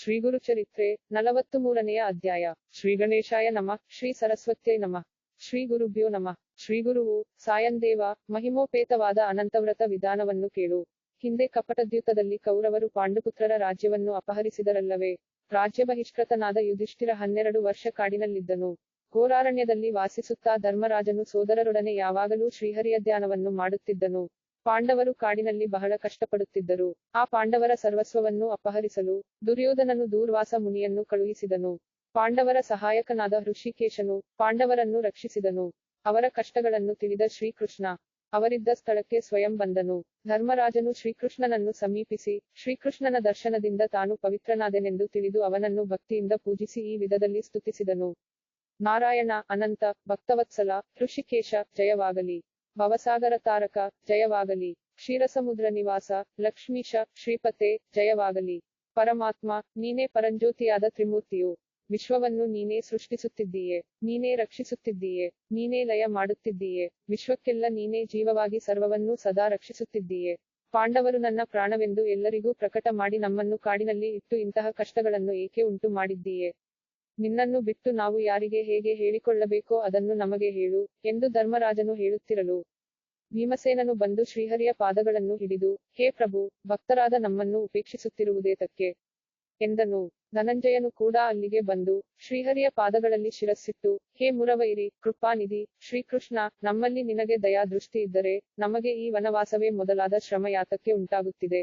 ಶ್ರೀ ಗುರು ಚರಿತ್ರೆ 43ನೇ ಅಧ್ಯಾಯ. ಶ್ರೀ ಗಣೇಶಾಯ ನಮಃ. ಶ್ರೀ ಸರಸ್ವತ್ಯೈ ನಮಃ. ಶ್ರೀ ಗುರುಭ್ಯೋ ನಮಃ. ಶ್ರೀ ಗುರುವು ಸಾಯಂದೇವ ಮಹಿಮೋಪೇತವಾದ ಅನಂತವ್ರತ ವಿಧಾನವನ್ನು ಕೇಳು. ಹಿಂದೆ ಕಪಟದ್ಯೂತದಲ್ಲಿ ಕೌರವರು ಪಾಂಡುಪುತ್ರರ ರಾಜ್ಯವನ್ನು ಅಪಹರಿಸಿದರಲ್ಲವೇ. ರಾಜ್ಯಬಹಿಷ್ಕೃತನಾದ ಯುಧಿಷ್ಠಿರ 12 ವರ್ಷ ಕಾಡಿನಲ್ಲಿದ್ದನು. ಘೋರಾರಣ್ಯದಲ್ಲಿ ವಾಸಿಸುತ್ತಾ ಧರ್ಮರಾಜನು ಸೋದರರೊಡನೆ ಯಾವಾಗಲೂ ಶ್ರೀಹರಿಯ ಧ್ಯಾನವನ್ನು ಮಾಡುತ್ತಿದ್ದನು. ಪಾಂಡವರು ಕಾಡಿನಲ್ಲಿ ಬಹಳ ಕಷ್ಟಪಡುತ್ತಿದ್ದರು. ಆ ಪಾಂಡವರ ಸರ್ವಸ್ವವನ್ನು ಅಪಹರಿಸಲು ದುರ್ಯೋಧನನು ದೂರ್ವಾಸ ಮುನಿಯನ್ನು ಕಳುಹಿಸಿದನು. ಪಾಂಡವರ ಸಹಾಯಕನಾದ ಹೃಷಿಕೇಶನು ಪಾಂಡವರನ್ನು ರಕ್ಷಿಸಿದನು. ಅವರ ಕಷ್ಟಗಳನ್ನು ತಿಳಿದ ಶ್ರೀಕೃಷ್ಣ ಅವರಿದ್ದ ಸ್ಥಳಕ್ಕೆ ಸ್ವಯಂ ಬಂದನು. ಧರ್ಮರಾಜನು ಶ್ರೀಕೃಷ್ಣನನ್ನು ಸಮೀಪಿಸಿ ಶ್ರೀಕೃಷ್ಣನ ದರ್ಶನದಿಂದ ತಾನು ಪವಿತ್ರನಾದೆನೆಂದು ತಿಳಿದು ಅವನನ್ನು ಭಕ್ತಿಯಿಂದ ಪೂಜಿಸಿ ಈ ವಿಧದಲ್ಲಿ ಸ್ತುತಿಸಿದನು. ನಾರಾಯಣ ಅನಂತ ಭಕ್ತವತ್ಸಲ ಹೃಷಿಕೇಶ ಜಯವಾಗಲಿ. ಭವಸಾಗರ ತಾರಕ ಜಯವಾಗಲಿ. ಕ್ಷೀರಸಮುದ್ರ ನಿವಾಸ ಲಕ್ಷ್ಮೀಶ ಶ್ರೀಪತೆ ಜಯವಾಗಲಿ. ಪರಮಾತ್ಮ ನೀನೇ ಪರಂಜ್ಯೋತಿಯಾದ ತ್ರಿಮೂರ್ತಿಯು. ವಿಶ್ವವನ್ನು ನೀನೇ ಸೃಷ್ಟಿಸುತ್ತಿದ್ದೀಯೆ, ನೀನೇ ರಕ್ಷಿಸುತ್ತಿದ್ದೀಯೆ, ನೀನೇ ಲಯ ಮಾಡುತ್ತಿದ್ದೀಯೆ. ವಿಶ್ವಕ್ಕೆಲ್ಲ ನೀನೇ ಜೀವವಾಗಿ ಸರ್ವವನ್ನೂ ಸದಾ ರಕ್ಷಿಸುತ್ತಿದ್ದೀಯೆ. ಪಾಂಡವರು ನನ್ನ ಪ್ರಾಣವೆಂದು ಎಲ್ಲರಿಗೂ ಪ್ರಕಟ ಮಾಡಿ ನಮ್ಮನ್ನು ಕಾಡಿನಲ್ಲಿ ಇಟ್ಟು ಇಂತಹ ಕಷ್ಟಗಳನ್ನು ಏಕೆ ಉಂಟು ಮಾಡಿದ್ದೀಯೆ. ನಿನ್ನನ್ನು ಬಿಟ್ಟು ನಾವು ಯಾರಿಗೆ ಹೇಗೆ ಹೇಳಿಕೊಳ್ಳಬೇಕೋ ಅದನ್ನು ನಮಗೆ ಹೇಳು ಎಂದು ಧರ್ಮರಾಜನು ಹೇಳುತ್ತಿರಲು ಭೀಮಸೇನನು ಬಂದು ಶ್ರೀಹರಿಯ ಪಾದಗಳನ್ನು ಹಿಡಿದು, ಹೇ ಪ್ರಭು, ಭಕ್ತರಾದ ನಮ್ಮನ್ನು ಉಪೇಕ್ಷಿಸುತ್ತಿರುವುದೇತಕ್ಕೆ ಎಂದನು. ಧನಂಜಯನು ಕೂಡ ಅಲ್ಲಿಗೆ ಬಂದು ಶ್ರೀಹರಿಯ ಪಾದಗಳಲ್ಲಿ ಶಿರಸ್ಸಿಟ್ಟು, ಹೇ ಮುರವೈರಿ ಕೃಪಾನಿಧಿ ಶ್ರೀಕೃಷ್ಣ, ನಮ್ಮಲ್ಲಿ ನಿನಗೆ ದಯಾ ದೃಷ್ಟಿ ಇದ್ದರೆ ನಮಗೆ ಈ ವನವಾಸವೇ ಮೊದಲಾದ ಶ್ರಮ ಯಾತಕ್ಕೆ ಉಂಟಾಗುತ್ತಿದೆ.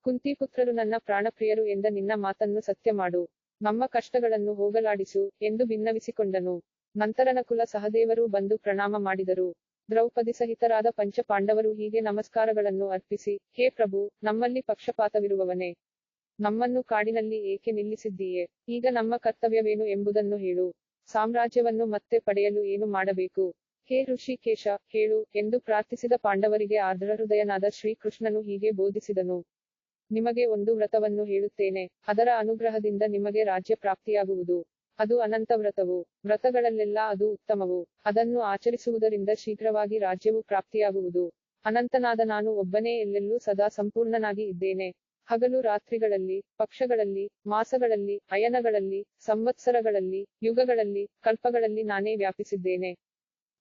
ಕುಂತಿಪುತ್ರರು ನನ್ನ ಪ್ರಾಣಪ್ರಿಯರು ಎಂದ ನಿನ್ನ ಮಾತನ್ನು ಸತ್ಯ ಮಾಡು. ನಮ್ಮ ಕಷ್ಟಗಳನ್ನು ಹೋಗಲಾಡಿಸು ಎಂದು ಬಿನ್ನವಿಸಿಕೊಂಡನು. ನಂತರ ನಕುಲ ಸಹದೇವರು ಬಂದು ಪ್ರಣಾಮ ಮಾಡಿದರು. ದ್ರೌಪದಿ ಸಹಿತರಾದ ಪಂಚಪಾಂಡವರು ಹೀಗೆ ನಮಸ್ಕಾರಗಳನ್ನು ಅರ್ಪಿಸಿ, ಹೇ ಪ್ರಭು, ನಮ್ಮಲ್ಲಿ ಪಕ್ಷಪಾತವಿರುವವನೇ, ನಮ್ಮನ್ನು ಕಾಡಿನಲ್ಲಿ ಏಕೆ ನಿಲ್ಲಿಸಿದ್ದೀಯೆ. ಈಗ ನಮ್ಮ ಕರ್ತವ್ಯವೇನು ಎಂಬುದನ್ನು ಹೇಳು. ಸಾಮ್ರಾಜ್ಯವನ್ನು ಮತ್ತೆ ಪಡೆಯಲು ಏನು ಮಾಡಬೇಕು. ಹೇ ಋಷಿಕೇಶ ಹೇಳು ಎಂದು ಪ್ರಾರ್ಥಿಸಿದ ಪಾಂಡವರಿಗೆ ಆರ್ದ್ರಹೃದಯನಾದ ಶ್ರೀಕೃಷ್ಣನು ಹೀಗೆ ಬೋಧಿಸಿದನು. ನಿಮಗೆ ಒಂದು ವ್ರತವನ್ನು ಹೇಳುತ್ತೇನೆ. ಅದರ ಅನುಗ್ರಹದಿಂದ ನಿಮಗೆ ರಾಜ್ಯ ಪ್ರಾಪ್ತಿಯಾಗುವುದು. ಅದು ಅನಂತ ವ್ರತವು. ವ್ರತಗಳಲ್ಲೆಲ್ಲ ಅದು ಉತ್ತಮವು. ಅದನ್ನು ಆಚರಿಸುವುದರಿಂದ ಶೀಘ್ರವಾಗಿ ರಾಜ್ಯವು ಪ್ರಾಪ್ತಿಯಾಗುವುದು. ಅನಂತನಾದ ನಾನು ಒಬ್ಬನೇ ಎಲ್ಲೆಲ್ಲೂ ಸದಾ ಸಂಪೂರ್ಣನಾಗಿ ಇದ್ದೇನೆ. ಹಗಲು ರಾತ್ರಿಗಳಲ್ಲಿ, ಪಕ್ಷಗಳಲ್ಲಿ, ಮಾಸಗಳಲ್ಲಿ, ಅಯನಗಳಲ್ಲಿ, ಸಂವತ್ಸರಗಳಲ್ಲಿ, ಯುಗಗಳಲ್ಲಿ, ಕಲ್ಪಗಳಲ್ಲಿ ನಾನೇ ವ್ಯಾಪಿಸಿದ್ದೇನೆ.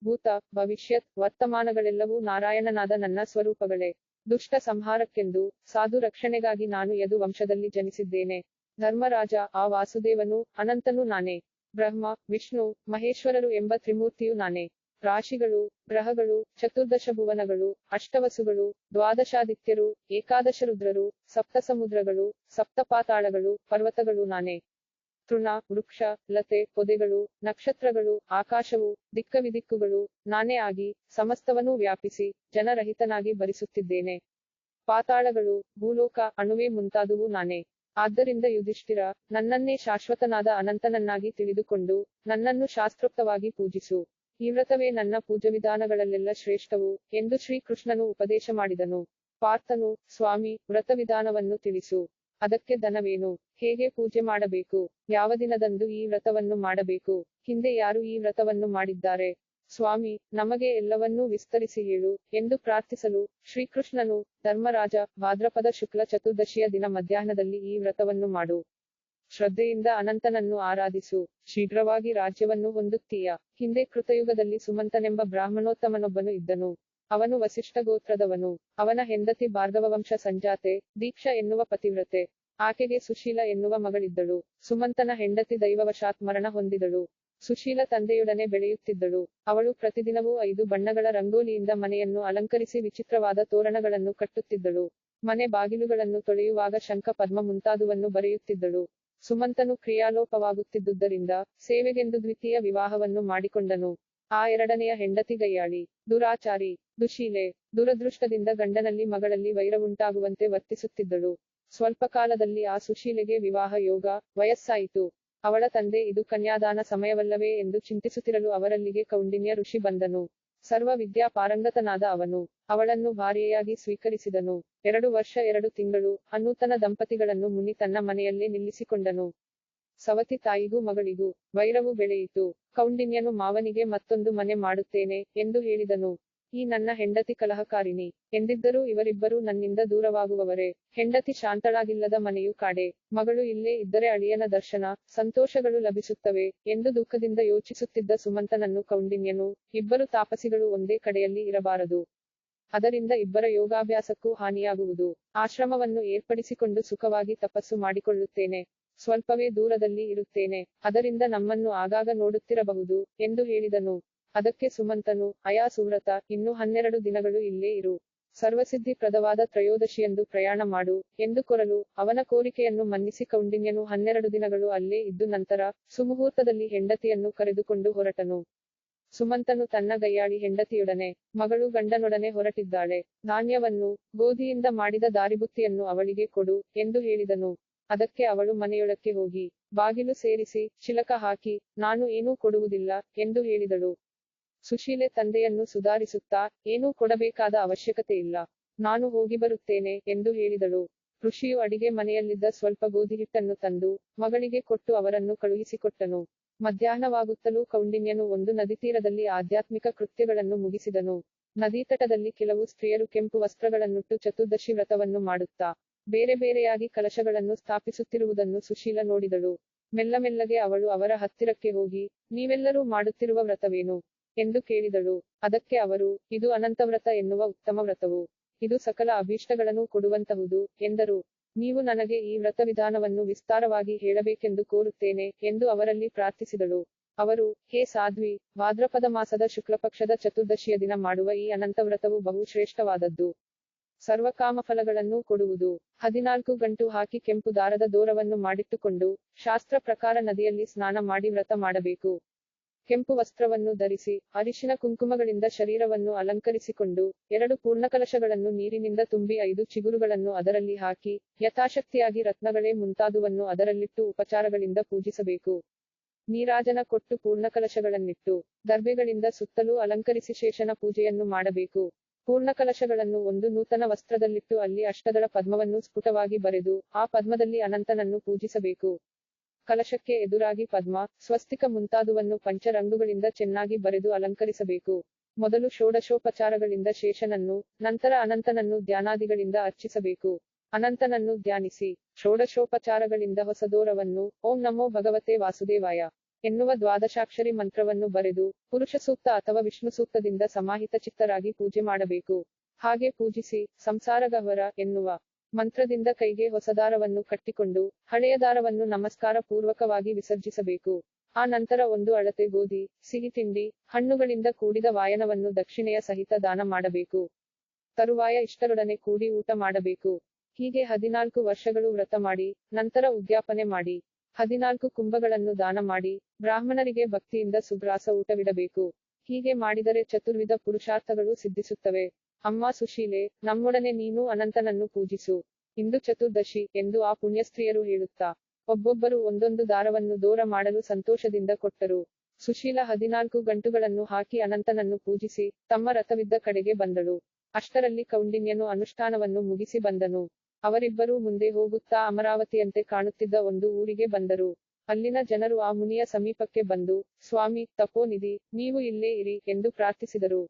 ಭೂತ, ಭವಿಷ್ಯತ್, ವರ್ತಮಾನಗಳೆಲ್ಲವೂ ನಾರಾಯಣನಾದ ನನ್ನ ಸ್ವರೂಪಗಳೇ. ದುಷ್ಟ ಸಂಹಾರಕ್ಕೆಂದು, ಸಾಧು ರಕ್ಷಣೆಗಾಗಿ ನಾನು ಯದು ವಂಶದಲ್ಲಿ ಜನಿಸಿದ್ದೇನೆ. ಧರ್ಮರಾಜ ಆ ವಾಸುದೇವನು ಅನಂತನು ನಾನೇ. ಬ್ರಹ್ಮ ವಿಷ್ಣು ಮಹೇಶ್ವರರು ಎಂಬ ತ್ರಿಮೂರ್ತಿಯು ನಾನೇ. ರಾಶಿಗಳು, ಗ್ರಹಗಳು, ಚತುರ್ದಶ ಭುವನಗಳು, ಅಷ್ಟವಸುಗಳು, ದ್ವಾದಶಾದಿತ್ಯರು, ಏಕಾದಶ ರುದ್ರರು, ಸಪ್ತಸಮುದ್ರಗಳು, ಸಪ್ತಪಾತಾಳಗಳು, ಪರ್ವತಗಳು ನಾನೇ. ತೃಣ, ವೃಕ್ಷ, ಲತೆ, ಪೊದೆಗಳು, ನಕ್ಷತ್ರಗಳು, ಆಕಾಶವು, ದಿಕ್ಕವಿದಿಕ್ಕುಗಳು ನಾನೇ ಆಗಿ ಸಮಸ್ತವನ್ನೂ ವ್ಯಾಪಿಸಿ ಜನರಹಿತನಾಗಿ ಭರಿಸುತ್ತಿದ್ದೇನೆ. ಪಾತಾಳಗಳು, ಭೂಲೋಕ, ಅಣುವೆ ಮುಂತಾದುವು ನಾನೇ. ಆದ್ದರಿಂದ ಯುಧಿಷ್ಠಿರ, ನನ್ನನ್ನೇ ಶಾಶ್ವತನಾದ ಅನಂತನನ್ನಾಗಿ ತಿಳಿದುಕೊಂಡು ನನ್ನನ್ನು ಶಾಸ್ತ್ರೋಕ್ತವಾಗಿ ಪೂಜಿಸು. ಈ ವ್ರತವೇ ನನ್ನ ಪೂಜಾವಿಧಾನಗಳಲ್ಲೆಲ್ಲ ಶ್ರೇಷ್ಠವು ಎಂದು ಶ್ರೀಕೃಷ್ಣನು ಉಪದೇಶ ಮಾಡಿದನು. ಪಾರ್ಥನು, ಸ್ವಾಮಿ, ವ್ರತವಿಧಾನವನ್ನು ತಿಳಿಸು. ಅದಕ್ಕೆ ಧನವೇನು, ಹೇಗೆ ಪೂಜೆ ಮಾಡಬೇಕು, ಯಾವ ದಿನದಂದು ಈ ವ್ರತವನ್ನು ಮಾಡಬೇಕು, ಹಿಂದೆ ಯಾರು ಈ ವ್ರತವನ್ನು ಮಾಡಿದ್ದಾರೆ. ಸ್ವಾಮಿ, ನಮಗೆ ಎಲ್ಲವನ್ನೂ ವಿಸ್ತರಿಸಿ ಹೇಳು ಎಂದು ಪ್ರಾರ್ಥಿಸಲು ಶ್ರೀಕೃಷ್ಣನು, ಧರ್ಮರಾಜ, ಭಾದ್ರಪದ ಶುಕ್ಲ ಚತುರ್ದಶಿಯ ದಿನ ಮಧ್ಯಾಹ್ನದಲ್ಲಿ ಈ ವ್ರತವನ್ನು ಮಾಡು. ಶ್ರದ್ಧೆಯಿಂದ ಅನಂತನನ್ನು ಆರಾಧಿಸು. ಶೀಘ್ರವಾಗಿ ರಾಜ್ಯವನ್ನು ಹೊಂದುತ್ತೀಯ. ಹಿಂದೆ ಕೃತಯುಗದಲ್ಲಿ ಸುಮಂತನೆಂಬ ಬ್ರಾಹ್ಮಣೋತ್ತಮನೊಬ್ಬನು ಇದ್ದನು. ಅವನು ವಸಿಷ್ಠ ಗೋತ್ರದವನು. ಅವನ ಹೆಂಡತಿ ಭಾರ್ಗವವಂಶ ಸಂಜಾತೆ, ದೀಕ್ಷಾ ಎನ್ನುವ ಪತಿವ್ರತೆ. ಆಕೆಗೆ ಸುಶೀಲ ಎನ್ನುವ ಮಗಳಿದ್ದಳು. ಸುಮಂತನ ಹೆಂಡತಿ ದೈವವಶಾತ್ ಮರಣ ಹೊಂದಿದಳು. ಸುಶೀಲ ತಂದೆಯೊಡನೆ ಬೆಳೆಯುತ್ತಿದ್ದಳು. ಅವಳು ಪ್ರತಿದಿನವೂ 5 ಬಣ್ಣಗಳ ರಂಗೋಲಿಯಿಂದ ಮನೆಯನ್ನು ಅಲಂಕರಿಸಿ ವಿಚಿತ್ರವಾದ ತೋರಣಗಳನ್ನು ಕಟ್ಟುತ್ತಿದ್ದಳು. ಮನೆ ಬಾಗಿಲುಗಳನ್ನು ತೊಳೆಯುವಾಗ ಶಂಖ ಪದ್ಮ ಮುಂತಾದುವನ್ನು ಬರೆಯುತ್ತಿದ್ದಳು. ಸುಮಂತನು ಕ್ರಿಯಾಲೋಪವಾಗುತ್ತಿದ್ದುದರಿಂದ ಸೇವೆಗೆಂದು ದ್ವಿತೀಯ ವಿವಾಹವನ್ನು ಮಾಡಿಕೊಂಡನು. ಆ ಎರಡನೆಯ ಹೆಂಡತಿ ಗಯ್ಯಾಳಿ, ದುರಾಚಾರಿ, ದುಶೀಲೆ. ದುರದೃಷ್ಟದಿಂದ ಗಂಡನಲ್ಲಿ ಮಗಳಲ್ಲಿ ವೈರವುಂಟಾಗುವಂತೆ ವರ್ತಿಸುತ್ತಿದ್ದಳು. ಸ್ವಲ್ಪ ಕಾಲದಲ್ಲಿ ಆ ಸುಶೀಲೆಗೆ ವಿವಾಹ ಯೋಗ ವಯಸ್ಸಾಯಿತು. ಅವಳ ತಂದೆ ಇದು ಕನ್ಯಾದಾನ ಸಮಯವಲ್ಲವೇ ಎಂದು ಚಿಂತಿಸುತ್ತಿರಲು ಅವರಲ್ಲಿಗೆ ಕೌಂಡಿನ್ಯ ಋಷಿ ಬಂದನು. ಸರ್ವ ವಿದ್ಯಾ ಪಾರಂಗತನಾದ ಅವನು ಅವಳನ್ನು ಭಾರ್ಯೆಯಾಗಿ ಸ್ವೀಕರಿಸಿದನು. 2 ವರ್ಷ 2 ತಿಂಗಳು ಅನೂತನ ದಂಪತಿಗಳನ್ನು ಮುನಿ ತನ್ನ ಮನೆಯಲ್ಲೇ ನಿಲ್ಲಿಸಿಕೊಂಡನು. ಸವತಿ ತಾಯಿಗೂ ಮಗಳಿಗೂ ವೈರವು ಬೆಳೆಯಿತು. ಕೌಂಡಿನ್ಯನು ಮಾವನಿಗೆ ಮತ್ತೊಂದು ಮನೆ ಮಾಡುತ್ತೇನೆ ಎಂದು ಹೇಳಿದನು. ಈ ನನ್ನ ಹೆಂಡತಿ ಕಲಹಕಾರಿಣಿ. ಎಂದಿದ್ದರೂ ಇವರಿಬ್ಬರೂ ನನ್ನಿಂದ ದೂರವಾಗುವವರೇ. ಹೆಂಡತಿ ಶಾಂತಳಾಗಿಲ್ಲದ ಮನೆಯು ಕಾಡೆ. ಮಗಳು ಇಲ್ಲೇ ಇದ್ದರೆ ಅಳಿಯನ ದರ್ಶನ, ಸಂತೋಷಗಳು ಲಭಿಸುತ್ತವೆ ಎಂದು ದುಃಖದಿಂದ ಯೋಚಿಸುತ್ತಿದ್ದ ಸುಮಂತನನ್ನು ಕೌಂಡಿನ್ಯನು, ಇಬ್ಬರು ತಾಪಸಿಗಳು ಒಂದೇ ಕಡೆಯಲ್ಲಿ ಇರಬಾರದು. ಅದರಿಂದ ಇಬ್ಬರ ಯೋಗಾಭ್ಯಾಸಕ್ಕೂ ಹಾನಿಯಾಗುವುದು. ಆಶ್ರಮವನ್ನು ಏರ್ಪಡಿಸಿಕೊಂಡು ಸುಖವಾಗಿ ತಪಸ್ಸು ಮಾಡಿಕೊಳ್ಳುತ್ತೇನೆ. ಸ್ವಲ್ಪವೇ ದೂರದಲ್ಲಿ ಇರುತ್ತೇನೆ. ಅದರಿಂದ ನಮ್ಮನ್ನು ಆಗಾಗ ನೋಡುತ್ತಿರಬಹುದು ಎಂದು ಹೇಳಿದನು. ಅದಕ್ಕೆ ಸುಮಂತನು, ಅಯಾ ಸುವ್ರತ, ಇನ್ನು 12 ದಿನಗಳು ಇಲ್ಲೇ ಇರು. ಸರ್ವಸಿದ್ಧಿ ಪ್ರದವಾದ ತ್ರಯೋದಶಿಯಂದು ಪ್ರಯಾಣ ಮಾಡು ಎಂದು ಕೋರಲು, ಅವನ ಕೋರಿಕೆಯನ್ನು ಮನ್ನಿಸಿ ಕೌಂಡಿನ್ಯನು 12 ದಿನಗಳು ಅಲ್ಲೇ ಇದ್ದು ನಂತರ ಸುಮುಹೂರ್ತದಲ್ಲಿ ಹೆಂಡತಿಯನ್ನು ಕರೆದುಕೊಂಡು ಹೊರಟನು. ಸುಮಂತನು ತನ್ನ ಗಯ್ಯಾಳಿ ಹೆಂಡತಿಯೊಡನೆ, ಮಗಳು ಗಂಡನೊಡನೆ ಹೊರಟಿದ್ದಾಳೆ. ಧಾನ್ಯವನ್ನು, ಗೋಧಿಯಿಂದ ಮಾಡಿದ ದಾರಿಬುತ್ತಿಯನ್ನು ಅವಳಿಗೆ ಕೊಡು ಎಂದು ಹೇಳಿದನು. ಅದಕ್ಕೆ ಅವಳು ಮನೆಯೊಳಕ್ಕೆ ಹೋಗಿ ಬಾಗಿಲು ಸೇರಿಸಿ ಚಿಲಕ ಹಾಕಿ, ನಾನು ಏನೂ ಕೊಡುವುದಿಲ್ಲ ಎಂದು ಹೇಳಿದಳು. ಸುಶೀಲೆ ತಂದೆಯನ್ನು ಸುಧಾರಿಸುತ್ತಾ, ಏನೂ ಕೊಡಬೇಕಾದ ಅವಶ್ಯಕತೆಯಿಲ್ಲ, ನಾನು ಹೋಗಿ ಬರುತ್ತೇನೆ ಎಂದು ಹೇಳಿದಳು. ಋಷಿಯು ಅಡಿಗೆ ಮನೆಯಲ್ಲಿದ್ದ ಸ್ವಲ್ಪ ಗೋಧಿ ಹಿಟ್ಟನ್ನು ತಂದು ಮಗಳಿಗೆ ಕೊಟ್ಟು ಅವರನ್ನು ಕಳುಹಿಸಿಕೊಟ್ಟನು. ಮಧ್ಯಾಹ್ನವಾಗುತ್ತಲೂ ಕೌಂಡಿನ್ಯನು ಒಂದು ನದಿತೀರದಲ್ಲಿ ಆಧ್ಯಾತ್ಮಿಕ ಕೃತ್ಯಗಳನ್ನು ಮುಗಿಸಿದನು. ನದೀತಟದಲ್ಲಿ ಕೆಲವು ಸ್ತ್ರೀಯರು ಕೆಂಪು ವಸ್ತ್ರಗಳನ್ನುಟ್ಟು ಚತುರ್ದಶಿ ವ್ರತವನ್ನು ಮಾಡುತ್ತಾ ಬೇರೆ ಬೇರೆಯಾಗಿ ಕಲಶಗಳನ್ನು ಸ್ಥಾಪಿಸುತ್ತಿರುವುದನ್ನು ಸುಶೀಲ ನೋಡಿದಳು. ಮೆಲ್ಲಮೆಲ್ಲಗೆ ಅವಳು ಅವರ ಹತ್ತಿರಕ್ಕೆ ಹೋಗಿ, ನೀವೆಲ್ಲರೂ ಮಾಡುತ್ತಿರುವ ವ್ರತವೇನು ಎಂದು ಕೇಳಿದಳು. ಅದಕ್ಕೆ ಅವರು, ಇದು ಅನಂತವ್ರತ ಎನ್ನುವ ಉತ್ತಮ ವ್ರತವು. ಇದು ಸಕಲ ಅಭೀಷ್ಟಗಳನ್ನು ಕೊಡುವಂತಹುದು ಎಂದರು. ನೀವು ನನಗೆ ಈ ವ್ರತವಿಧಾನವನ್ನು ವಿಸ್ತಾರವಾಗಿ ಹೇಳಬೇಕೆಂದು ಕೋರುತ್ತೇನೆ ಎಂದು ಅವರಲ್ಲಿ ಪ್ರಾರ್ಥಿಸಿದಳು. ಅವರು, ಹೇ ಸಾಧ್ವಿ, ಭಾದ್ರಪದ ಮಾಸದ ಶುಕ್ಲಪಕ್ಷದ ಚತುರ್ದಶಿಯ ದಿನ ಮಾಡುವ ಈ ಅನಂತವ್ರತವು ಬಹು ಶ್ರೇಷ್ಠವಾದದ್ದು. ಸರ್ವಕಾಮಫಲಗಳನ್ನು ಕೊಡುವುದು. 14 ಗಂಟು ಹಾಕಿ ಕೆಂಪು ದಾರದ ದೋರವನ್ನು ಮಾಡಿಟ್ಟುಕೊಂಡು ಶಾಸ್ತ್ರ ಪ್ರಕಾರ ನದಿಯಲ್ಲಿ ಸ್ನಾನ ಮಾಡಿ ವ್ರತ ಮಾಡಬೇಕು. ಕೆಂಪು ವಸ್ತ್ರವನ್ನು ಧರಿಸಿ ಅರಿಶಿನ ಕುಂಕುಮಗಳಿಂದ ಶರೀರವನ್ನು ಅಲಂಕರಿಸಿಕೊಂಡು 2 ಪೂರ್ಣಕಲಶಗಳನ್ನು ನೀರಿನಿಂದ ತುಂಬಿ 5 ಚಿಗುರುಗಳನ್ನು ಅದರಲ್ಲಿ ಹಾಕಿ ಯಥಾಶಕ್ತಿಯಾಗಿ ರತ್ನಗಳೇ ಮುಂತಾದುವನ್ನು ಅದರಲ್ಲಿಟ್ಟು ಉಪಚಾರಗಳಿಂದ ಪೂಜಿಸಬೇಕು. ನೀರಾಜನ ಕೊಟ್ಟು ಪೂರ್ಣಕಲಶಗಳನ್ನಿಟ್ಟು ದರ್ಬೆಗಳಿಂದ ಸುತ್ತಲೂ ಅಲಂಕರಿಸಿ ಶೇಷನ ಪೂಜೆಯನ್ನು ಮಾಡಬೇಕು. ಪೂರ್ಣಕಲಶಗಳನ್ನು ಒಂದು ನೂತನ ವಸ್ತ್ರದಲ್ಲಿಟ್ಟು ಅಲ್ಲಿ ಅಷ್ಟದಳ ಪದ್ಮವನ್ನು ಸ್ಫುಟವಾಗಿ ಬರೆದು ಆ ಪದ್ಮದಲ್ಲಿ ಅನಂತನನ್ನು ಪೂಜಿಸಬೇಕು. ಕಲಶಕ್ಕೆ ಎದುರಾಗಿ ಪದ್ಮ, ಸ್ವಸ್ತಿಕ ಮುಂತಾದುವನ್ನು ಪಂಚರಂಗುಗಳಿಂದ ಚೆನ್ನಾಗಿ ಬರೆದು ಅಲಂಕರಿಸಬೇಕು. ಮೊದಲು ಷೋಡಶೋಪಚಾರಗಳಿಂದ ಶೇಷನನ್ನು, ನಂತರ ಅನಂತನನ್ನು ಧ್ಯಾನಾದಿಗಳಿಂದ ಅರ್ಚಿಸಬೇಕು. ಅನಂತನನ್ನು ಧ್ಯಾನಿಸಿ ಷೋಡಶೋಪಚಾರಗಳಿಂದ ಹೊಸದೋರವನ್ನು, ಓಂ ನಮೋ ಭಗವತೆ ವಾಸುದೇವಾಯ ಎನ್ನುವ ದ್ವಾದಶಾಕ್ಷರಿ ಮಂತ್ರವನ್ನು ಬರೆದು ಪುರುಷ ಸೂಕ್ತ ಅಥವಾ ವಿಷ್ಣು ಸೂಕ್ತದಿಂದ ಸಮಾಹಿತ ಚಿತ್ತರಾಗಿ ಪೂಜೆ ಮಾಡಬೇಕು. ಹಾಗೆ ಪೂಜಿಸಿ ಸಂಸಾರಗಹ್ವರ ಎನ್ನುವ ಮಂತ್ರದಿಂದ ಕೈಗೆ ಹೊಸದಾರವನ್ನು ಕಟ್ಟಿಕೊಂಡು ಹಳೆಯ ದಾರವನ್ನು ನಮಸ್ಕಾರ ಪೂರ್ವಕವಾಗಿ ವಿಸರ್ಜಿಸಬೇಕು. ಆ ನಂತರ 1 ಅಳತೆ ಗೋಧಿ, ಸಿಹಿ ತಿಂಡಿ, ಹಣ್ಣುಗಳಿಂದ ಕೂಡಿದ ವಾಯನವನ್ನು ದಕ್ಷಿಣೆಯ ಸಹಿತ ದಾನ ಮಾಡಬೇಕು. ತರುವಾಯ ಇಷ್ಟರೊಡನೆ ಕೂಡಿ ಊಟ ಮಾಡಬೇಕು. ಹೀಗೆ 14 ವರ್ಷಗಳು ವ್ರತ ಮಾಡಿ ನಂತರ ಉದ್ಯಾಪನೆ ಮಾಡಿ 14 ಕುಂಭಗಳನ್ನು ದಾನ ಮಾಡಿ ಬ್ರಾಹ್ಮಣರಿಗೆ ಭಕ್ತಿಯಿಂದ ಸುಗ್ರಾಸ ಊಟವಿಡಬೇಕು. ಹೀಗೆ ಮಾಡಿದರೆ ಚತುರ್ವಿಧ ಪುರುಷಾರ್ಥಗಳು ಸಿದ್ಧಿಸುತ್ತವೆ. ಅಮ್ಮ ಸುಶೀಲೆ, ನಮ್ಮೊಡನೆ ನೀನು ಅನಂತನನ್ನು ಪೂಜಿಸು. ಇಂದು ಚತುರ್ದಶಿ ಎಂದು ಆ ಪುಣ್ಯಸ್ತ್ರೀಯರು ಹೇಳುತ್ತಾ ಒಬ್ಬೊಬ್ಬರು ಒಂದೊಂದು ದಾರವನ್ನು ದೂರ ಮಾಡಲು ಸಂತೋಷದಿಂದ ಕೊಟ್ಟರು. ಸುಶೀಲ 14 ಗಂಟುಗಳನ್ನು ಹಾಕಿ ಅನಂತನನ್ನು ಪೂಜಿಸಿ ತಮ್ಮ ರಥವಿದ್ದ ಕಡೆಗೆ ಬಂದಳು. ಅಷ್ಟರಲ್ಲಿ ಕೌಂಡಿನ್ಯನು ಅನುಷ್ಠಾನವನ್ನು ಮುಗಿಸಿ ಬಂದನು. ಅವರಿಬ್ಬರೂ ಮುಂದೆ ಹೋಗುತ್ತಾ ಅಮರಾವತಿಯಂತೆ ಕಾಣುತ್ತಿದ್ದ ಒಂದು ಊರಿಗೆ ಬಂದರು. ಅಲ್ಲಿನ ಜನರು ಆ ಮುನಿಯ ಸಮೀಪಕ್ಕೆ ಬಂದು, ಸ್ವಾಮಿ, ತಪೋನಿಧಿ, ನೀವು ಇಲ್ಲೇ ಇರಿ ಎಂದು ಪ್ರಾರ್ಥಿಸಿದರು.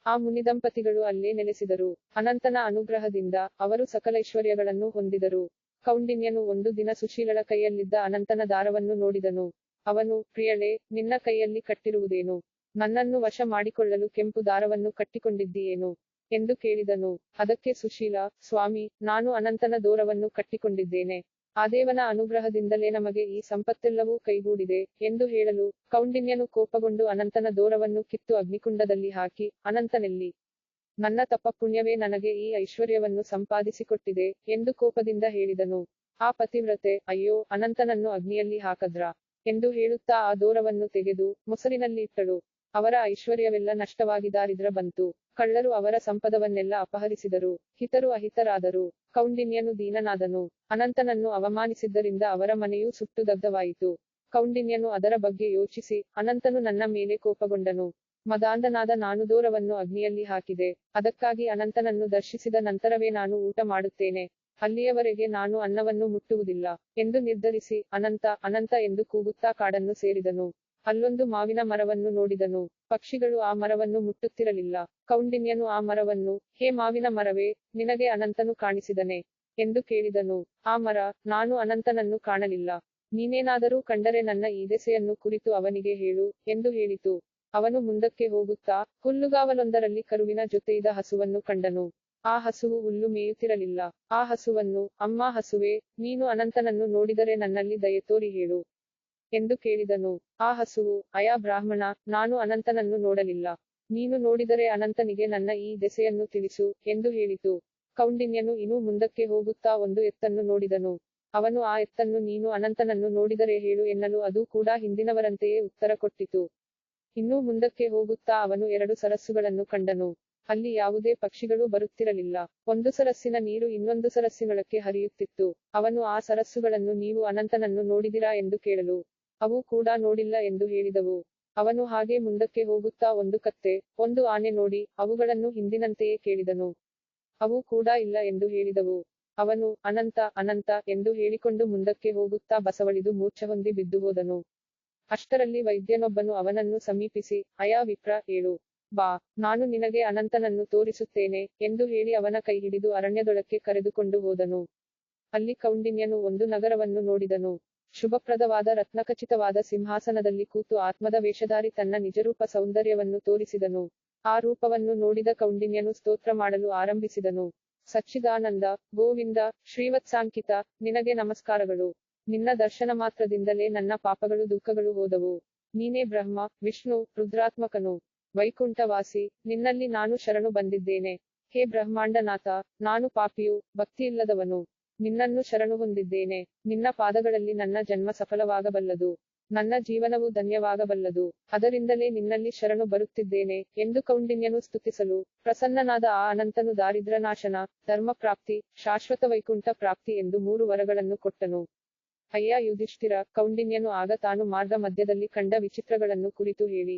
ಆ ಮುನಿದಂಪತಿಗಳು ಅಲ್ಲೇ ನೆಲೆಸಿದರು. ಅನಂತನ ಅನುಗ್ರಹದಿಂದ ಅವರು ಸಕಲ ಐಶ್ವರ್ಯಗಳನ್ನು ಹೊಂದಿದರು. ಕೌಂಡಿನ್ಯನು ಒಂದು ದಿನ ಸುಶೀಲಳ ಕೈಯಲ್ಲಿದ್ದ ಅನಂತನ ದಾರವನ್ನು ನೋಡಿದನು. ಅವನು, ಪ್ರಿಯಳೇ, ನಿನ್ನ ಕೈಯಲ್ಲಿ ಕಟ್ಟಿರುವುದೇನು? ನನ್ನನ್ನು ವಶ ಮಾಡಿಕೊಳ್ಳಲು ಕೆಂಪು ದಾರವನ್ನು ಕಟ್ಟಿಕೊಂಡಿದ್ದೀಯೇನು ಎಂದು ಕೇಳಿದನು. ಅದಕ್ಕೆ ಸುಶೀಲ, ಸ್ವಾಮಿ, ನಾನು ಅನಂತನ ದೋರವನ್ನು ಕಟ್ಟಿಕೊಂಡಿದ್ದೇನೆ. ಆ ದೇವನ ಅನುಗ್ರಹದಿಂದಲೇ ನಮಗೆ ಈ ಸಂಪತ್ತೆಲ್ಲವೂ ಕೈಗೂಡಿದೆ ಎಂದು ಹೇಳಲು, ಕೌಂಡಿನ್ಯನು ಕೋಪಗೊಂಡು ಅನಂತನ ದೋರವನ್ನು ಕಿತ್ತು ಅಗ್ನಿಕುಂಡದಲ್ಲಿ ಹಾಕಿ, ಅನಂತನೆಲ್ಲಿ? ನನ್ನ ತಪಪುಣ್ಯವೇ ನನಗೆ ಈ ಐಶ್ವರ್ಯವನ್ನು ಸಂಪಾದಿಸಿಕೊಟ್ಟಿದೆ ಎಂದು ಕೋಪದಿಂದ ಹೇಳಿದನು. ಆ ಪತಿವ್ರತೆ, ಅಯ್ಯೋ, ಅನಂತನನ್ನು ಅಗ್ನಿಯಲ್ಲಿ ಹಾಕದ್ರಾ ಎಂದು ಹೇಳುತ್ತಾ ಆ ದೋರವನ್ನು ತೆಗೆದು ಮೊಸರಿನಲ್ಲಿ ಇಟ್ಟಳು. ಅವರ ಐಶ್ವರ್ಯವೆಲ್ಲ ನಷ್ಟವಾಗಿ ದಾರಿದ್ರ ಬಂತು. ಕಳ್ಳರು ಅವರ ಸಂಪದವನ್ನೆಲ್ಲ ಅಪಹರಿಸಿದರು. ಹಿತರು ಅಹಿತರಾದರು. ಕೌಂಡಿನ್ಯನು ದೀನನಾದನು. ಅನಂತನನ್ನು ಅವಮಾನಿಸಿದ್ದರಿಂದ ಅವರ ಮನೆಯೂ ಸುಟ್ಟು ದಗ್ಧವಾಯಿತು. ಕೌಂಡಿನ್ಯನು ಅದರ ಬಗ್ಗೆ ಯೋಚಿಸಿ, ಅನಂತನು ನನ್ನ ಮೇಲೆ ಕೋಪಗೊಂಡನು. ಮದಾಂಧನಾದ ನಾನು ದೋರವನ್ನು ಅಗ್ನಿಯಲ್ಲಿ ಹಾಕಿದೆ. ಅದಕ್ಕಾಗಿ ಅನಂತನನ್ನು ದರ್ಶಿಸಿದ ನಂತರವೇ ನಾನು ಊಟ ಮಾಡುತ್ತೇನೆ. ಅಲ್ಲಿಯವರೆಗೆ ನಾನು ಅನ್ನವನ್ನು ಮುಟ್ಟುವುದಿಲ್ಲ ಎಂದು ನಿರ್ಧರಿಸಿ, ಅನಂತ, ಅನಂತ ಎಂದು ಕೂಗುತ್ತಾ ಕಾಡನ್ನು ಸೇರಿದನು. ಅಲ್ಲೊಂದು ಮಾವಿನ ಮರವನ್ನು ನೋಡಿದನು. ಪಕ್ಷಿಗಳು ಆ ಮರವನ್ನು ಮುಟ್ಟುತ್ತಿರಲಿಲ್ಲ. ಕೌಂಡಿನ್ಯನು ಆ ಮರವನ್ನು, ಹೇ ಮಾವಿನ ಮರವೇ, ನಿನಗೆ ಅನಂತನು ಕಾಣಿಸಿದನೆ ಎಂದು ಕೇಳಿದನು. ಆ ಮರ, ನಾನು ಅನಂತನನ್ನು ಕಾಣಲಿಲ್ಲ. ನೀನೇನಾದರೂ ಕಂಡರೆ ನನ್ನ ಈ ದೆಸೆಯನ್ನು ಕುರಿತು ಅವನಿಗೆ ಹೇಳು ಎಂದು ಹೇಳಿತು. ಅವನು ಮುಂದಕ್ಕೆ ಹೋಗುತ್ತಾ, ಹುಲ್ಲುಗಾವಲೊಂದರಲ್ಲಿ ಕರುವಿನ ಜೊತೆಯಿದ ಹಸುವನ್ನು ಕಂಡನು. ಆ ಹಸುವು ಹುಲ್ಲು ಮೇಯುತ್ತಿರಲಿಲ್ಲ. ಆ ಹಸುವನ್ನು, ಅಮ್ಮ ಹಸುವೇ, ನೀನು ಅನಂತನನ್ನು ನೋಡಿದರೆ ನನ್ನಲ್ಲಿ ದಯೆ ತೋರಿ ಹೇಳು ಎಂದು ಕೇಳಿದನು. ಆ ಹಸುವು, ಅಯಾ ಬ್ರಾಹ್ಮಣ, ನಾನು ಅನಂತನನ್ನು ನೋಡಲಿಲ್ಲ. ನೀನು ನೋಡಿದರೆ ಅನಂತನಿಗೆ ನನ್ನ ಈ ದೆಸೆಯನ್ನು ತಿಳಿಸು ಎಂದು ಹೇಳಿತು. ಕೌಂಡಿನ್ಯನು ಇನ್ನೂ ಮುಂದಕ್ಕೆ ಹೋಗುತ್ತಾ ಒಂದು ಎತ್ತನ್ನು ನೋಡಿದನು. ಅವನು ಆ ಎತ್ತನ್ನು ನೀನು ಅನಂತನನ್ನು ನೋಡಿದರೆ ಹೇಳು ಎನ್ನಲು ಅದು ಕೂಡ ಹಿಂದಿನವರಂತೆಯೇ ಉತ್ತರ ಕೊಟ್ಟಿತು. ಇನ್ನೂ ಮುಂದಕ್ಕೆ ಹೋಗುತ್ತಾ ಅವನು 2 ಸರಸ್ಸುಗಳನ್ನು ಕಂಡನು. ಅಲ್ಲಿ ಯಾವುದೇ ಪಕ್ಷಿಗಳು ಬರುತ್ತಿರಲಿಲ್ಲ. ಒಂದು ಸರಸ್ಸಿನ ನೀರು ಇನ್ನೊಂದು ಸರಸ್ಸಿನೊಳಕ್ಕೆ ಹರಿಯುತ್ತಿತ್ತು. ಅವನು ಆ ಸರಸ್ಸುಗಳನ್ನು ನೀವು ಅನಂತನನ್ನು ನೋಡಿದಿರಾ ಎಂದು ಕೇಳಲು, ಅವು ಕೂಡ ನೋಡಿಲ್ಲ ಎಂದು ಹೇಳಿದವು. ಅವನು ಹಾಗೆ ಮುಂದಕ್ಕೆ ಹೋಗುತ್ತಾ ಒಂದು ಕತ್ತೆ, ಒಂದು ಆನೆ ನೋಡಿ, ಅವುಗಳನ್ನು ಹಿಂದಿನಂತೆಯೇ ಕೇಳಿದನು. ಅವು ಕೂಡ ಇಲ್ಲ ಎಂದು ಹೇಳಿದವು. ಅವನು, ಅನಂತ ಅನಂತ ಎಂದು ಹೇಳಿಕೊಂಡು ಮುಂದಕ್ಕೆ ಹೋಗುತ್ತಾ ಬಸವಳಿದು ಮೂರ್ಛೆಹೊಂದಿ ಬಿದ್ದುಹೋದನು. ಅಷ್ಟರಲ್ಲಿ ವೈದ್ಯನೊಬ್ಬನು ಅವನನ್ನು ಸಮೀಪಿಸಿ, ಅಯಾ ವಿಪ್ರ, ಏಳು, ಬಾ, ನಾನು ನಿನಗೆ ಅನಂತನನ್ನು ತೋರಿಸುತ್ತೇನೆ ಎಂದು ಹೇಳಿ ಅವನ ಕೈ ಹಿಡಿದು ಅರಣ್ಯದೊಳಕ್ಕೆ ಕರೆದುಕೊಂಡು ಹೋದನು. ಅಲ್ಲಿ ಕೌಂಡಿನ್ಯನು ಒಂದು ನಗರವನ್ನು ನೋಡಿದನು. ಶುಭಪ್ರದವಾದ ರತ್ನಖಚಿತವಾದ ಸಿಂಹಾಸನದಲ್ಲಿ ಕೂತು ಆತ್ಮದ ವೇಷಧಾರಿ ತನ್ನ ನಿಜರೂಪ ಸೌಂದರ್ಯವನ್ನು ತೋರಿಸಿದನು. ಆ ರೂಪವನ್ನು ನೋಡಿದ ಕೌಂಡಿನ್ಯನು ಸ್ತೋತ್ರ ಮಾಡಲು ಆರಂಭಿಸಿದನು. ಸಚ್ಚಿದಾನಂದ, ಗೋವಿಂದ, ಶ್ರೀವತ್ಸಾಂಕಿತ, ನಿನಗೆ ನಮಸ್ಕಾರಗಳು. ನಿನ್ನ ದರ್ಶನ ಮಾತ್ರದಿಂದಲೇ ನನ್ನ ಪಾಪಗಳು ದುಃಖಗಳು ಹೋದವು. ನೀನೇ ಬ್ರಹ್ಮ, ವಿಷ್ಣು, ರುದ್ರಾತ್ಮಕನು, ವೈಕುಂಠವಾಸಿ, ನಿನ್ನಲ್ಲಿ ನಾನು ಶರಣು ಬಂದಿದ್ದೇನೆ. ಹೇ ಬ್ರಹ್ಮಾಂಡನಾಥ, ನಾನು ಪಾಪಿಯು, ಭಕ್ತಿಯಿಲ್ಲದವನು. ನಿನ್ನನ್ನು ಶರಣು ಹೊಂದಿದ್ದೇನೆ. ನಿನ್ನ ಪಾದಗಳಲ್ಲಿ ನನ್ನ ಜನ್ಮ ಸಫಲವಾಗಬಲ್ಲದು. ನನ್ನ ಜೀವನವು ಧನ್ಯವಾಗಬಲ್ಲದು. ಅದರಿಂದಲೇ ನಿನ್ನಲ್ಲಿ ಶರಣು ಬರುತ್ತಿದ್ದೇನೆ ಎಂದು ಕೌಂಡಿನ್ಯನು ಸ್ತುತಿಸಲು, ಪ್ರಸನ್ನನಾದ ಆ ಅನಂತನು ದಾರಿದ್ರ್ಯನಾಶನ, ಧರ್ಮಪ್ರಾಪ್ತಿ, ಶಾಶ್ವತ ವೈಕುಂಠ ಪ್ರಾಪ್ತಿ ಎಂದು 3 ವರಗಳನ್ನು ಕೊಟ್ಟನು. ಅಯ್ಯ ಯುಧಿಷ್ಠಿರ, ಕೌಂಡಿನ್ಯನು ಆಗ ತಾನು ಮಾರ್ಗ ಮಧ್ಯದಲ್ಲಿ ಕಂಡ ವಿಚಿತ್ರಗಳನ್ನು ಕುರಿತು ಹೇಳಿ,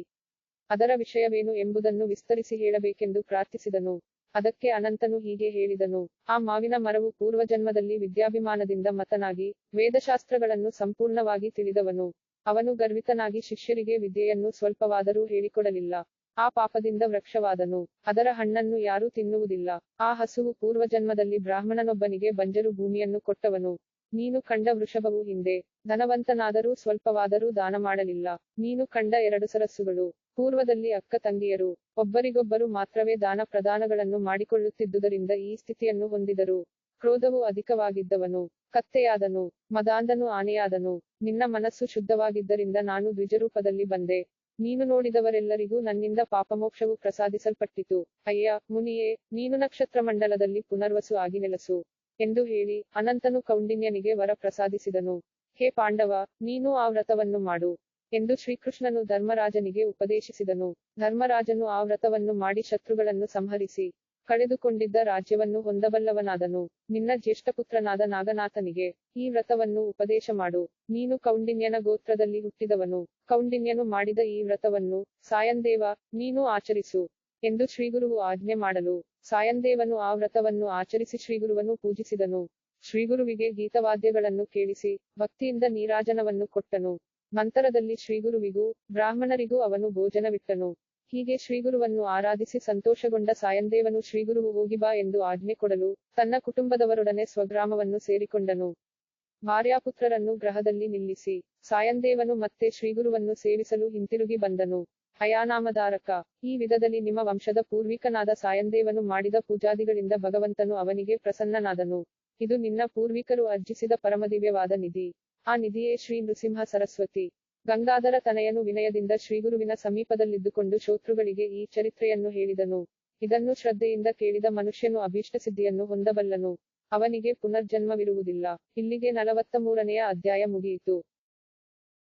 ಅದರ ವಿಷಯವೇನು ಎಂಬುದನ್ನು ವಿಸ್ತರಿಸಿ ಹೇಳಬೇಕೆಂದು ಪ್ರಾರ್ಥಿಸಿದನು. ಅದಕ್ಕೆ ಅನಂತನು ಹೀಗೆ ಹೇಳಿದನು. ಆ ಮಾವಿನ ಮರವು ಪೂರ್ವಜನ್ಮದಲ್ಲಿ ವಿದ್ಯಾಭಿಮಾನದಿಂದ ಮತನಾಗಿ, ವೇದಶಾಸ್ತ್ರಗಳನ್ನು ಸಂಪೂರ್ಣವಾಗಿ ತಿಳಿದವನು. ಅವನು ಗರ್ವಿತನಾಗಿ ಶಿಷ್ಯರಿಗೆ ವಿದ್ಯೆಯನ್ನು ಸ್ವಲ್ಪವಾದರೂ ಹೇಳಿಕೊಡಲಿಲ್ಲ. ಆ ಪಾಪದಿಂದ ವೃಕ್ಷವಾದನು. ಅದರ ಹಣ್ಣನ್ನು ಯಾರೂ ತಿನ್ನುವುದಿಲ್ಲ. ಆ ಹಸುವು ಪೂರ್ವಜನ್ಮದಲ್ಲಿ ಬ್ರಾಹ್ಮಣನೊಬ್ಬನಿಗೆ ಬಂಜರು ಭೂಮಿಯನ್ನು ಕೊಟ್ಟವನು. ನೀನು ಕಂಡ ವೃಷಭವು ಹಿಂದೆ ಧನವಂತನಾದರೂ ಸ್ವಲ್ಪವಾದರೂ ದಾನ ಮಾಡಲಿಲ್ಲ. ನೀನು ಕಂಡ 2 ಸರಸ್ಸುಗಳು ಪೂರ್ವದಲ್ಲಿ ಅಕ್ಕ ತಂಗಿಯರು ಒಬ್ಬರಿಗೊಬ್ಬರು ಮಾತ್ರವೇ ದಾನ ಪ್ರದಾನಗಳನ್ನು ಮಾಡಿಕೊಳ್ಳುತ್ತಿದ್ದುದರಿಂದ ಈ ಸ್ಥಿತಿಯನ್ನು ಹೊಂದಿದರು. ಕ್ರೋಧವು ಅಧಿಕವಾಗಿದ್ದವನು ಕತ್ತೆಯಾದನು, ಮದಾಂಧನು ಆನೆಯಾದನು. ನಿನ್ನ ಮನಸ್ಸು ಶುದ್ಧವಾಗಿದ್ದರಿಂದ ನಾನು ದ್ವಿಜರೂಪದಲ್ಲಿ ಬಂದೆ. ನೀನು ನೋಡಿದವರೆಲ್ಲರಿಗೂ ನನ್ನಿಂದ ಪಾಪಮೋಕ್ಷವು ಪ್ರಸಾದಿಸಲ್ಪಟ್ಟಿತು. ಅಯ್ಯ ಮುನಿಯೇ, ನೀನು ನಕ್ಷತ್ರಮಂಡಲದಲ್ಲಿ ಪುನರ್ವಸು ಆಗಿ ನೆಲೆಸು ಎಂದು ಹೇಳಿ ಅನಂತನು ಕೌಂಡಿನ್ಯನಿಗೆ ವರ ಪ್ರಸಾದಿಸಿದನು. ಹೇ ಪಾಂಡವ, ನೀನು ಆ ವ್ರತವನ್ನು ಮಾಡು ಎಂದು ಶ್ರೀಕೃಷ್ಣನು ಧರ್ಮರಾಜನಿಗೆ ಉಪದೇಶಿಸಿದನು. ಧರ್ಮರಾಜನು ಆ ವ್ರತವನ್ನು ಮಾಡಿ ಶತ್ರುಗಳನ್ನು ಸಂಹರಿಸಿ ಕಳೆದುಕೊಂಡಿದ್ದ ರಾಜ್ಯವನ್ನು ಹೊಂದಬಲ್ಲವನಾದನು. ನಿನ್ನ ಜ್ಯೇಷ್ಠಪುತ್ರನಾದ ನಾಗನಾಥನಿಗೆ ಈ ವ್ರತವನ್ನು ಉಪದೇಶ ಮಾಡು. ನೀನು ಕೌಂಡಿನ್ಯನ ಗೋತ್ರದಲ್ಲಿ ಹುಟ್ಟಿದವನು. ಕೌಂಡಿನ್ಯನು ಮಾಡಿದ ಈ ವ್ರತವನ್ನು, ಸಾಯಂದೇವ, ನೀನು ಆಚರಿಸು ಎಂದು ಶ್ರೀಗುರುವು ಆಜ್ಞೆ ಮಾಡಲು, ಸಾಯಂದೇವನು ಆ ವ್ರತವನ್ನು ಆಚರಿಸಿ ಶ್ರೀಗುರುವನ್ನು ಪೂಜಿಸಿದನು. ಶ್ರೀಗುರುವಿಗೆ ಗೀತವಾದ್ಯಗಳನ್ನು ಕೇಳಿಸಿ ಭಕ್ತಿಯಿಂದ ನೀರಾಜನವನ್ನು ಕೊಟ್ಟನು. ನಂತರದಲ್ಲಿ ಶ್ರೀಗುರುವಿಗೂ ಬ್ರಾಹ್ಮಣರಿಗೂ ಅವನು ಭೋಜನವಿಟ್ಟನು. ಹೀಗೆ ಶ್ರೀಗುರುವನ್ನು ಆರಾಧಿಸಿ ಸಂತೋಷಗೊಂಡ ಸಾಯಂದೇವನು ಶ್ರೀಗುರುವು ಹೋಗಿ ಬಾ ಎಂದು ಆಜ್ಞೆ ಕೊಡಲು ತನ್ನ ಕುಟುಂಬದವರೊಡನೆ ಸ್ವಗ್ರಾಮವನ್ನು ಸೇರಿಕೊಂಡನು. ಭಾರ್ಯಾಪುತ್ರರನ್ನು ಗೃಹದಲ್ಲಿ ನಿಲ್ಲಿಸಿ ಸಾಯಂದೇವನು ಮತ್ತೆ ಶ್ರೀಗುರುವನ್ನು ಸೇವಿಸಲು ಹಿಂತಿರುಗಿ ಬಂದನು. ಅಯಾನಾಮಧಾರಕ, ಈ ವಿಧದಲ್ಲಿ ನಿಮ್ಮ ವಂಶದ ಪೂರ್ವಿಕನಾದ ಸಾಯಂದೇವನು ಮಾಡಿದ ಪೂಜಾದಿಗಳಿಂದ ಭಗವಂತನು ಅವನಿಗೆ ಪ್ರಸನ್ನನಾದನು. ಇದು ನಿನ್ನ ಪೂರ್ವಿಕರು ಅರ್ಜಿಸಿದ ಪರಮದಿವ್ಯವಾದ ನಿಧಿ. ಆ ನಿಧಿಯೇ ಶ್ರೀ ನೃಸಿಂಹ ಸರಸ್ವತಿ. ಗಂಗಾಧರ ತನಯನು ವಿನಯದಿಂದ ಶ್ರೀಗುರುವಿನ ಸಮೀಪದಲ್ಲಿದ್ದುಕೊಂಡು ಶೋತೃಗಳಿಗೆ ಈ ಚರಿತ್ರೆಯನ್ನು ಹೇಳಿದನು. ಇದನ್ನು ಶ್ರದ್ಧೆಯಿಂದ ಕೇಳಿದ ಮನುಷ್ಯನು ಅಭೀಷ್ಟ ಸಿದ್ಧಿಯನ್ನು ಹೊಂದಬಲ್ಲನು. ಅವನಿಗೆ ಪುನರ್ಜನ್ಮವಿರುವುದಿಲ್ಲ. ಇಲ್ಲಿಗೆ 43ನೆಯ ಅಧ್ಯಾಯ ಮುಗಿಯಿತು.